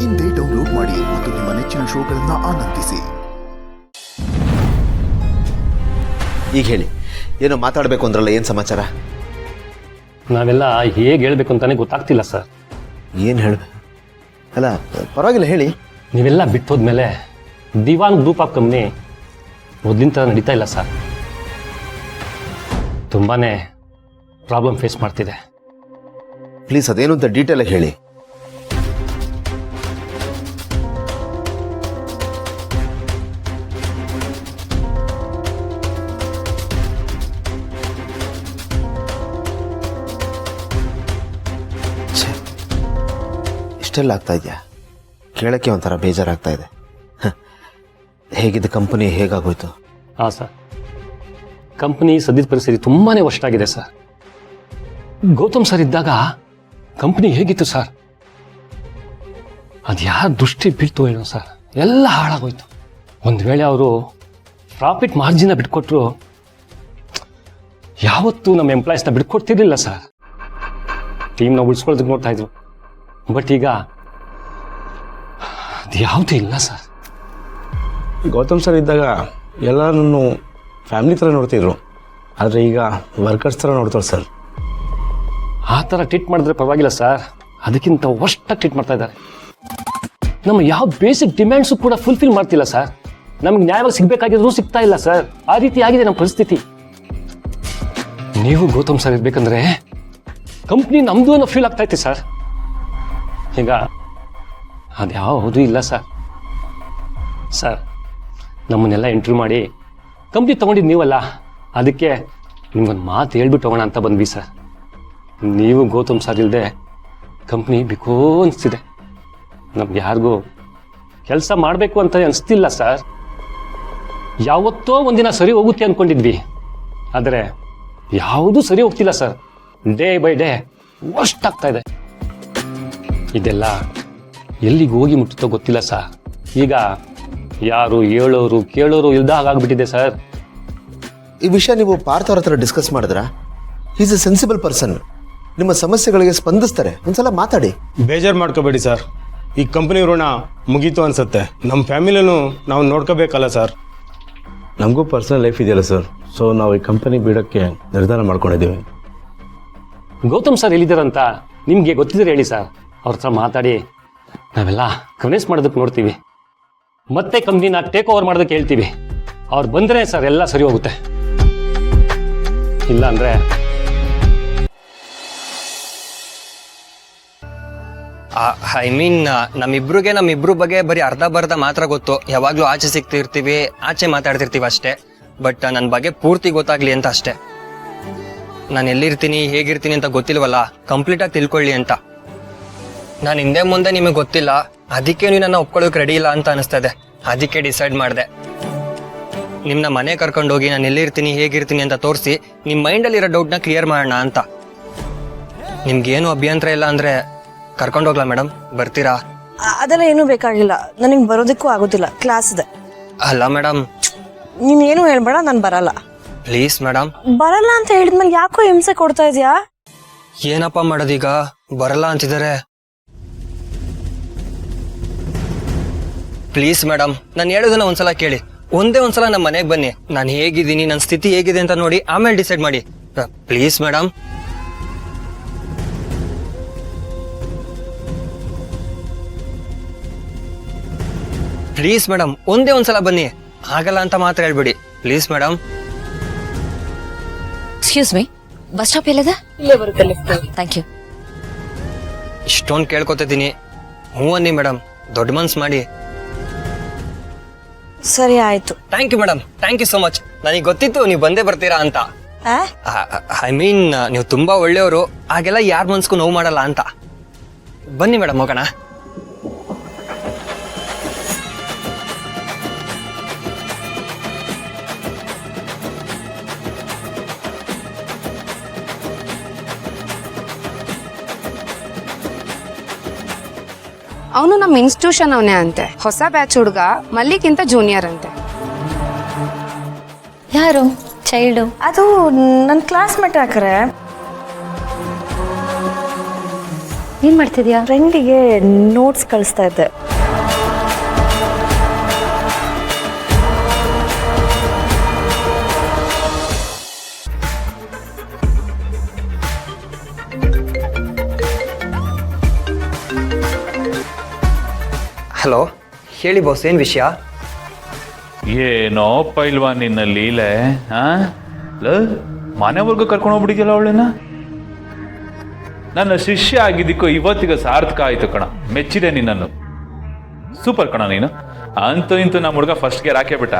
ಇಂದೇ ಡೌನ್ಲೋಡ್ ಮಾಡಿ ಮತ್ತು ನಿಮ್ಮ ನೆಚ್ಚಿನ ಶೋಗಳನ್ನು ಆನಂದಿಸಿ. ಈಗ ಹೇಳಿ, ಏನೋ ಮಾತಾಡಬೇಕು ಅಂದ್ರಲ್ಲ, ಏನು ಸಮಾಚಾರ? ನಾವೆಲ್ಲ ಹೇಗೆ ಹೇಳಬೇಕು ಅಂತಾನೆ ಗೊತ್ತಾಗ್ತಿಲ್ಲ ಸರ್. ಏನು ಹೇಳಬೇಕು? ಅಲ್ಲ ಪರವಾಗಿಲ್ಲ ಹೇಳಿ. ನೀವೆಲ್ಲ ಬಿಟ್ಟು ಹೋದ್ಮೇಲೆ ದಿವಾನ್ ಗ್ರೂಪ್ ಆಫ್ ಕಂಪ್ನಿ ಮೊದಲಿನ ಥರ ನಡೀತಾ ಇಲ್ಲ ಸರ್. ತುಂಬಾ ಪ್ರಾಬ್ಲಮ್ ಫೇಸ್ ಮಾಡ್ತಿದೆ. ಪ್ಲೀಸ್ ಅದೇನು ಅಂತ ಡೀಟೇಲಾಗಿ ಹೇಳಿ. ಇಷ್ಟೆಲ್ಲ ಆಗ್ತಾ ಇದೆಯಾ? ಕೇಳೋಕ್ಕೆ ಒಂಥರ ಬೇಜಾರಾಗ್ತಾ ಇದೆ. ಹೇಗಿದ್ದ ಕಂಪನಿ ಹೇಗಾಗೋಯ್ತು? ಹಾಂ ಸರ್, ಕಂಪ್ನಿ ಸದ್ಯದ ಪರಿಸ್ಥಿತಿ ತುಂಬಾ ವರ್ಷಾಗಿದೆ ಸರ್. ಗೌತಮ್ ಸರ್ ಇದ್ದಾಗ ಕಂಪ್ನಿ ಹೇಗಿತ್ತು ಸರ್? ಅದು ಯಾರು ದೃಷ್ಟಿ ಬೀಳ್ತು ಏನೋ ಸರ್, ಎಲ್ಲ ಹಾಳಾಗೋಯ್ತು. ಒಂದು ವೇಳೆ ಅವರು ಪ್ರಾಫಿಟ್ ಮಾರ್ಜಿನ ಬಿಟ್ಕೊಟ್ರು ಯಾವತ್ತೂ ನಮ್ಮ ಎಂಪ್ಲಾಯೀಸ್ನ ಬಿಟ್ಕೊಡ್ತಿರ್ಲಿಲ್ಲ ಸರ್. ಟೀಮ್ನ ಉಳಿಸ್ಕೊಳ್ಳೋದಕ್ಕೆ ನೋಡ್ತಾ ಇದ್ರು. ಬಟ್ ಈಗ ಅದು ಯಾವುದೂ ಇಲ್ಲ ಸರ್. ಗೌತಮ್ ಸರ್ ಇದ್ದಾಗ ಎಲ್ಲರನ್ನು ಫ್ಯಾಮಿಲಿ ಥರ ನೋಡ್ತಿದ್ರು, ಆದರೆ ಈಗ ವರ್ಕರ್ಸ್ ಥರ ನೋಡ್ತಾರೆ ಸರ್. ಆ ಥರ ಟ್ರೀಟ್ ಮಾಡಿದ್ರೆ ಪರವಾಗಿಲ್ಲ ಸರ್, ಅದಕ್ಕಿಂತ ವರ್ಸ್ಟಾಗಿ ಟ್ರೀಟ್ ಮಾಡ್ತಾ ಇದ್ದಾರೆ. ನಮ್ಮ ಯಾವ ಬೇಸಿಕ್ ಡಿಮ್ಯಾಂಡ್ಸು ಕೂಡ ಫುಲ್ಫಿಲ್ ಮಾಡ್ತಿಲ್ಲ ಸರ್. ನಮ್ಗೆ ನ್ಯಾಯವಾಗಿ ಸಿಗಬೇಕಾಗಿದ್ರು ಸಿಗ್ತಾ ಇಲ್ಲ ಸರ್. ಆ ರೀತಿ ಆಗಿದೆ ನಮ್ಮ ಪರಿಸ್ಥಿತಿ. ನೀವು ಗೌತಮ್ ಸರ್ ಇರ್ಬೇಕಂದ್ರೆ ಕಂಪ್ನಿ ನಮ್ದು ಅನ್ನೋ ಫೀಲ್ ಆಗ್ತಾ ಇತ್ತು ಸರ್. ಈಗ ಅದ್ಯಾವುದೂ ಇಲ್ಲ ಸರ್. ಸರ್, ನಮ್ಮನ್ನೆಲ್ಲ ಇಂಟರ್ವ್ಯೂ ಮಾಡಿ ಕಂಪ್ನಿ ತೊಗೊಂಡಿದ್ದು ನೀವಲ್ಲ, ಅದಕ್ಕೆ ನಿಮ್ಗೊಂದು ಮಾತು ಹೇಳ್ಬಿಟ್ಟು ಹೋಗೋಣ ಅಂತ ಬಂದ್ವಿ ಸರ್. ನೀವು ಗೌತಮ್ ಸರ್ ಇಲ್ಲದೆ ಕಂಪ್ನಿ ಬಿಕೋ ಅನಿಸ್ತಿದೆ. ನಮ್ಗೆ ಯಾರಿಗೂ ಕೆಲಸ ಮಾಡಬೇಕು ಅಂತ ಅನಿಸ್ತಿಲ್ಲ ಸರ್. ಯಾವತ್ತೋ ಒಂದಿನ ಸರಿ ಹೋಗುತ್ತೆ ಅಂದ್ಕೊಂಡಿದ್ವಿ, ಆದರೆ ಯಾವುದೂ ಸರಿ ಹೋಗ್ತಿಲ್ಲ sir. Day by day worst ಆಗ್ತಾ ಇದೆ. ಇದೆಲ್ಲ ಎಲ್ಲಿಗೆ ಹೋಗಿ ಮುಟ್ಟುತ್ತೋ ಗೊತ್ತಿಲ್ಲ ಸರ್. ಈಗ ಯಾರು ಹೇಳೋರು ಕೇಳೋರು ಇಲ್ದ ಹಾಗಾಗ್ಬಿಟ್ಟಿದೆ ಸರ್. ಈ ವಿಷಯ ನೀವು ಪಾರ್ಥ ಅವ್ರ ಹತ್ರ ಡಿಸ್ಕಸ್ ಮಾಡಿದ್ರಾ? ಈಸ್ ಎ ಸೆನ್ಸಿಬಲ್ ಪರ್ಸನ್, ನಿಮ್ಮ ಸಮಸ್ಯೆಗಳಿಗೆ ಸ್ಪಂದಿಸ್ತಾರೆ. ಒಂದ್ಸಲ ಮಾತಾಡಿ. ಬೇಜಾರು ಮಾಡ್ಕೋಬೇಡಿ ಸರ್, ಈ ಕಂಪ್ನಿ ಋಣ ಮುಗೀತು ಅನ್ಸುತ್ತೆ. ನಮ್ಮ ಫ್ಯಾಮಿಲಿನೂ ನಾವು ನೋಡ್ಕೋಬೇಕಲ್ಲ ಸರ್. ನಮಗೂ ಪರ್ಸನಲ್ ಲೈಫ್ ಇದೆಯಲ್ಲ ಸರ್, ಸೊ ನಾವು ಈ ಕಂಪನಿ ಬಿಡೋಕ್ಕೆ ನಿರ್ಧಾರ ಮಾಡ್ಕೊಂಡಿದ್ದೀವಿ. ಗೌತಮ್ ಸರ್ ಎಲ್ಲಿದ್ದಾರಂತ ನಿಮಗೆ ಗೊತ್ತಿದ್ರೆ ಹೇಳಿ ಸರ್. ಅವ್ರ ಹತ್ರ ಮಾತಾಡಿ ನಾವೆಲ್ಲ ಕನ್ವಿನ್ಸ್ ಮಾಡೋದಕ್ಕೆ ನೋಡ್ತೀವಿ. ಮತ್ತೆ ಕಂಪ್ನಿನ ಟೇಕ್ ಓವರ್ ಮಾಡೋದಕ್ಕೆ ಹೇಳ್ತೀವಿ. ಅವ್ರು ಬಂದರೆ ಸರ್ ಎಲ್ಲ ಸರಿ ಹೋಗುತ್ತೆ. ಇಲ್ಲ ಅಂದರೆ ಐ ಮೀನ್ ನಮ್ಮಿಬ್ರು ಬಗ್ಗೆ ಬರೀ ಅರ್ಧ ಬರ್ಧ ಮಾತ್ರ ಗೊತ್ತು. ಯಾವಾಗ್ಲೂ ಆಚೆ ಸಿಗ್ತಿರ್ತೀವಿ, ಆಚೆ ಮಾತಾಡ್ತಿರ್ತೀವಿ ಅಷ್ಟೇ. ಬಟ್ ನನ್ನ ಬಗ್ಗೆ ಪೂರ್ತಿ ಗೊತ್ತಾಗ್ಲಿ ಅಂತ ಅಷ್ಟೇ. ನಾನು ಎಲ್ಲಿರ್ತೀನಿ ಹೇಗಿರ್ತೀನಿ ಅಂತ ಗೊತ್ತಿಲ್ವಲ್ಲ, ಕಂಪ್ಲೀಟ್ ಆಗಿ ತಿಳ್ಕೊಳ್ಳಿ ಅಂತ. ನಾನು ಹಿಂದೆ ಮುಂದೆ ನಿಮಗೆ ಗೊತ್ತಿಲ್ಲ, ಅದಕ್ಕೆ ನೀವು ನನ್ನ ಒಪ್ಕೊಳ್ಳೋಕೆ ರೆಡಿ ಇಲ್ಲ ಅಂತ ಅನಿಸ್ತಾ ಇದೆ. ಅದಕ್ಕೆ ಡಿಸೈಡ್ ಮಾಡಿದೆ, ನಿಮ್ಮನ್ನ ಮನೆ ಕರ್ಕೊಂಡೋಗಿ ನಾನು ಎಲ್ಲಿರ್ತೀನಿ ಹೇಗಿರ್ತೀನಿ ಅಂತ ತೋರಿಸಿ ನಿಮ್ಮ ಮೈಂಡಲ್ಲಿರೋ ಡೌಟ್ನ ಕ್ಲಿಯರ್ ಮಾಡೋಣ ಅಂತ. ನಿಮ್ಗೇನು ಅಭ್ಯಂತರ ಇಲ್ಲ ಅಂದರೆ ಕರ್ಕೊಂಡೋಗ್ಲಾ ಮೇಡಮ್? ಬರ್ತೀರಾ? ಅದೆಲ್ಲ ಏನೂ ಬೇಕಾಗಿಲ್ಲ, ನನಗೆ ಬರೋದಕ್ಕೂ ಆಗೋದಿಲ್ಲ, ಕ್ಲಾಸ್ ಇದೆ. ಅಲ್ಲ ಮೇಡಮ್, ನೀನ್ ಏನು ಹೇಳ್ಬೇಡ, ನಾನು ಬರಲ್ಲ. Please madam. ಬರಲ್ಲ ಅಂತ ಹೇಳಿದ್ಮೇಲೆ ಯಾಕೋ ಹಿಂಸೆ ಕೊಡ್ತಾ ಇದೀಯಾ? ಏನಪ್ಪ ಮಾಡೋದೀಗ? ಬರಲ್ಲ ಅಂತಿದ್ದಾರೆ. ಪ್ಲೀಸ್ ಮೇಡಮ್, ನಾನು ಹೇಳೋದನ್ನ ಒಂದ್ಸಲ ಕೇಳಿ. ಒಂದ್ಸಲ ನಮ್ಮ ಮನೆಗೆ ಬನ್ನಿ, ನಾನು ಹೇಗಿದ್ದೀನಿ, ನನ್ನ ಸ್ಥಿತಿ ಹೇಗಿದೆ ಅಂತ ನೋಡಿ ಆಮೇಲೆ ಡಿಸೈಡ್ ಮಾಡಿ. Please madam. ಪ್ಲೀಸ್ ಮೇಡಮ್, ಒಂದ್ಸಲ ಬನ್ನಿ. ಆಗಲ್ಲ ಅಂತ ಮಾತ್ರ ಹೇಳ್ಬಿಡಿ. Please madam. Excuse me, bus stop ಎಲ್ಲಿದೆ? Thank you. ಇಷ್ಟೊಂದು ಕೇಳ್ಕೊತಿದ್ದೀನಿ, ಹ್ಞೂ ಅನ್ನಿ ಮೇಡಮ್. ದೊಡ್ಡ ಮನ್ಸು ಮಾಡಿ. ಸರಿ ಆಯ್ತು. Thank you madam, thank you so much. ನನಗೆ ಗೊತ್ತಿತ್ತು ನೀವು ಬಂದೇ ಬರ್ತೀರಾ ಅಂತ. ಐ ಮೀನ್ ನೀವು ತುಂಬಾ ಒಳ್ಳೆಯವರು, ಹಾಗೆಲ್ಲ ಯಾರ ಮನ್ಸ್ಗೂ ನೋವು ಮಾಡಲ್ಲ ಅಂತ. ಬನ್ನಿ ಮೇಡಮ್, ಹೋಗೋಣ. ಅವನು ನಮ್ಮ ಇನ್ಸ್ಟಿಟ್ಯೂಷನ್ ಅವನೇ ಅಂತೆ. ಹೊಸ ಬ್ಯಾಚ್ ಹುಡುಗ, ಮಲ್ಲಿಗಿಂತ ಜೂನಿಯರ್ ಅಂತೆ. ಯಾರು ಚೈಲ್ಡು? ಅದು ನನ್ನ ಕ್ಲಾಸ್ಮೇಟ್. ಹಾಕ್ರೆ ಏನ್ ಮಾಡ್ತಿದ್ಯಾ? ಫ್ರೆಂಡಿಗೆ ನೋಟ್ಸ್ ಕಳಿಸ್ತಾ ಇದ್ದೆ. ಹಲೋ, ಹೇಳಿ ಬಾಸ್, ಏನು ವಿಷಯ? ಏನೋ ಪೈಲ್ವಾ ನಿನ್ನ ಲೀಲೆ. ಮನೆವರೆಗೂ ಕರ್ಕೊಂಡು ಹೋಗ್ಬಿಟ್ಟಿದ್ಯಲ್ಲ ಅವಳನ್ನ. ನನ್ನ ಶಿಷ್ಯ ಆಗಿದ್ದಕ್ಕೂ ಇವತ್ತಿಗೆ ಸಾರ್ಥಕ ಆಯ್ತು ಕಣ. ಮೆಚ್ಚಿದೆ ನಿನ್ನನ್ನು. ಸೂಪರ್ ಕಣ ನೀನು. ಅಂತೂ ಇಂತೂ ನಮ್ಮ ಹುಡುಗ ಫಸ್ಟ್ ಗೇರ್ ಹಾಕೇ ಬಿಟ್ಟ.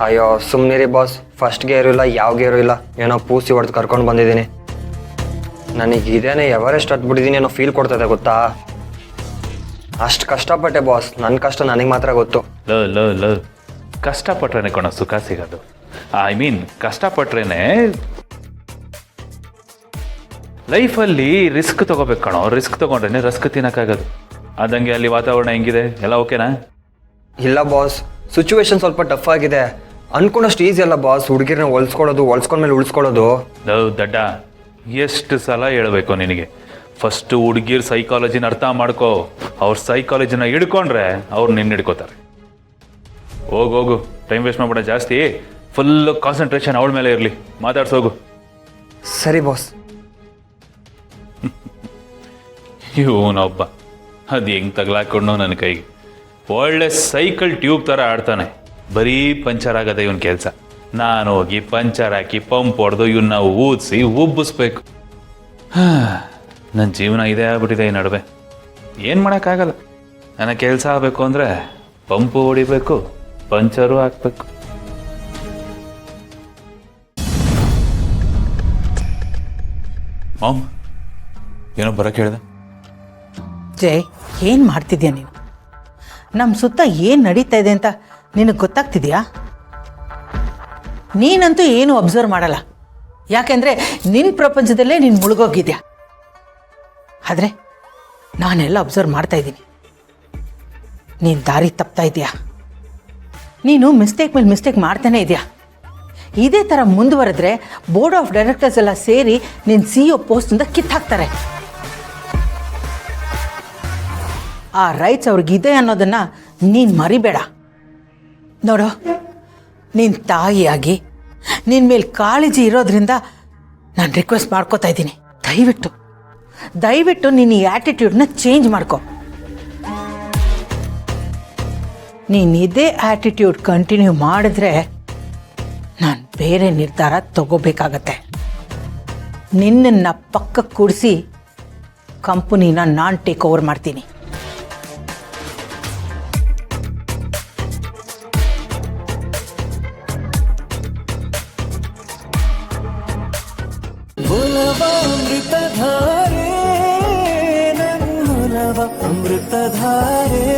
ಅಯ್ಯೋ ಸುಮ್ಮನಿರಿ ಬಾಸ್, ಫಸ್ಟ್ ಗೇರು ಇಲ್ಲ, ಯಾವ ಗೇರು ಇಲ್ಲ, ಏನೋ ಪೂಸಿ ಹೊಡೆದು ಕರ್ಕೊಂಡು ಬಂದಿದ್ದೀನಿ. ನನಗೆ ಇದೇನೆ ಎವರೆಸ್ಟ್ ಹತ್ಬಿಟ್ಟಿದ್ದೀನಿ ಏನೋ ಫೀಲ್ ಕೊಡ್ತದೆ ಗೊತ್ತಾ. ಅಷ್ಟು ಕಷ್ಟಪಟ್ಟೆ ಬಾಸ್, ನನ್ನ ಕಷ್ಟ ನನಗೆ ಮಾತ್ರ ಗೊತ್ತು. ಲ ಕಷ್ಟಪಟ್ರೇನೆ ಕಣ ಸುಖ ಸಿಗೋದು. ಐ ಮೀನ್ ಕಷ್ಟಪಟ್ರೇನೆ ಲೈಫಲ್ಲಿ ರಿಸ್ಕ್ ತಗೋಬೇಕು ಕಣೋ. ರಿಸ್ಕ್ ತಗೊಂಡ್ರೇನೆ ರಸ್ಕ್ ತಿನ್ನಕ್ಕಾಗೋದು. ಅದಂಗೆ ಅಲ್ಲಿ ವಾತಾವರಣ ಹೆಂಗಿದೆ? ಎಲ್ಲ ಓಕೆನಾ? ಇಲ್ಲ ಬಾಸ್, ಸಿಚುವೇಶನ್ ಸ್ವಲ್ಪ ಟಫ್ ಆಗಿದೆ. ಅನ್ಕೊಂಡಷ್ಟು ಈಸಿ ಅಲ್ಲ ಬಾಸ್, ಹುಡುಗಿರನ್ನ ಹೊಲ್ಸ್ಕೊಂಡ್ಮೇಲೆ ಉಳಿಸ್ಕೊಳ್ಳೋದು. ದಡ್ಡ, ಎಷ್ಟು ಸಲ ಹೇಳ್ಬೇಕು ನಿನಗೆ? ಫಸ್ಟು ಹುಡುಗಿರ್ ಸೈಕಾಲಜಿನ ಅರ್ಥ ಮಾಡ್ಕೋ. ಅವ್ರ ಸೈಕಾಲಜಿನ ಹಿಡ್ಕೊಂಡ್ರೆ ಅವ್ರು ನಿನ್ನ ಹಿಡ್ಕೋತಾರೆ. ಹೋಗು, ಟೈಮ್ ವೇಸ್ಟ್ ಮಾಡ್ಬೇಡ ಜಾಸ್ತಿ. ಫುಲ್ ಕಾನ್ಸಂಟ್ರೇಷನ್ ಅವಳ ಮೇಲೆ ಇರಲಿ. ಮಾತಾಡ್ಸೋಗು. ಸರಿ ಬಾಸ್. ಇವನೊಬ್ಬ ಅದು ಹೆಂಗೆ ತಗ್ಲಾಕೊಂಡು ನನ್ನ ಕೈಗೆ. ಒಳ್ಳೆ ಸೈಕಲ್ ಟ್ಯೂಬ್ ಥರ ಆಡ್ತಾನೆ. ಬರೀ ಪಂಚರ್ ಆಗದೆ ಇವನ್ ಕೆಲಸ. ನಾನು ಹೋಗಿ ಪಂಚರ್ ಹಾಕಿ ಪಂಪ್ ಹೊಡೆದು ಇವನ್ನ ಊದಿಸಿ ಉಬ್ಬಿಸ್ಬೇಕು. ನನ್ನ ಜೀವನ ಇದೇ ಆಗ್ಬಿಟ್ಟಿದೆ ಈ ನಡುವೆ. ಏನು ಮಾಡೋಕ್ಕಾಗಲ್ಲ. ನನ್ನ ಕೆಲಸ ಆಗಬೇಕು ಅಂದರೆ ಪಂಪು ಹೊಡಿಬೇಕು, ಪಂಚರು ಹಾಕ್ಬೇಕು. ಮಾಮ್, ಏನೋ ಬರೋಕ್ಕೆ ಹೇಳಿದೆ. ಜೈ, ಏನು ಮಾಡ್ತಿದ್ಯಾ ನೀನು? ನಮ್ಮ ಸುತ್ತ ಏನು ನಡೀತಾ ಇದೆ ಅಂತ ನಿನಗೆ ಗೊತ್ತಾಗ್ತಿದ್ಯಾ? ನೀನಂತೂ ಏನು ಅಬ್ಸರ್ವ್ ಮಾಡಲ್ಲ, ಯಾಕೆಂದರೆ ನಿನ್ನ ಪ್ರಪಂಚದಲ್ಲೇ ನೀನು ಮುಳುಗೋಗಿದ್ಯಾ. ಆದರೆ ನಾನೆಲ್ಲ ಅಬ್ಸರ್ವ್ ಮಾಡ್ತಾ ಇದ್ದೀನಿ. ನೀನು ದಾರಿ ತಪ್ತಾ ಇದೆಯಾ. ನೀನು ಮಿಸ್ಟೇಕ್ ಮೇಲೆ ಮಿಸ್ಟೇಕ್ ಮಾಡ್ತಾನೆ ಇದೆಯಾ. ಇದೇ ಥರ ಮುಂದುವರೆದ್ರೆ ಬೋರ್ಡ್ ಆಫ್ ಡೈರೆಕ್ಟರ್ಸ್ ಎಲ್ಲ ಸೇರಿ ನಿನ್ನ CEO ಪೋಸ್ಟಿಂದ ಕಿತ್ತಾಕ್ತಾರೆ. ಆ ರೈಟ್ಸ್ ಅವ್ರಿಗಿದೆ ಅನ್ನೋದನ್ನು ನೀನು ಮರಿಬೇಡ. ನೋಡು, ನಿನ್ನ ತಾಯಿಯಾಗಿ ನಿನ್ನ ಮೇಲೆ ಕಾಳಜಿ ಇರೋದ್ರಿಂದ ನಾನು ರಿಕ್ವೆಸ್ಟ್ ಮಾಡ್ಕೋತಾ ಇದ್ದೀನಿ, ದಯವಿಟ್ಟು ನೀನು ಈ ಆ್ಯಟಿಟ್ಯೂಡ್ನ ಚೇಂಜ್ ಮಾಡ್ಕೊ. ನೀನು ಇದೇ ಆ್ಯಟಿಟ್ಯೂಡ್ ಕಂಟಿನ್ಯೂ ಮಾಡಿದ್ರೆ ನಾನು ಬೇರೆ ನಿರ್ಧಾರ ತಗೋಬೇಕಾಗತ್ತೆ. ನಿನ್ನನ್ನು ಪಕ್ಕಕ್ಕೆ ಕೂಡಿಸಿ ಕಂಪನಿನ ನಾನು ಟೇಕ್ ಓವರ್ ಮಾಡ್ತೀನಿ. ಅಮೃತಧಾರೆ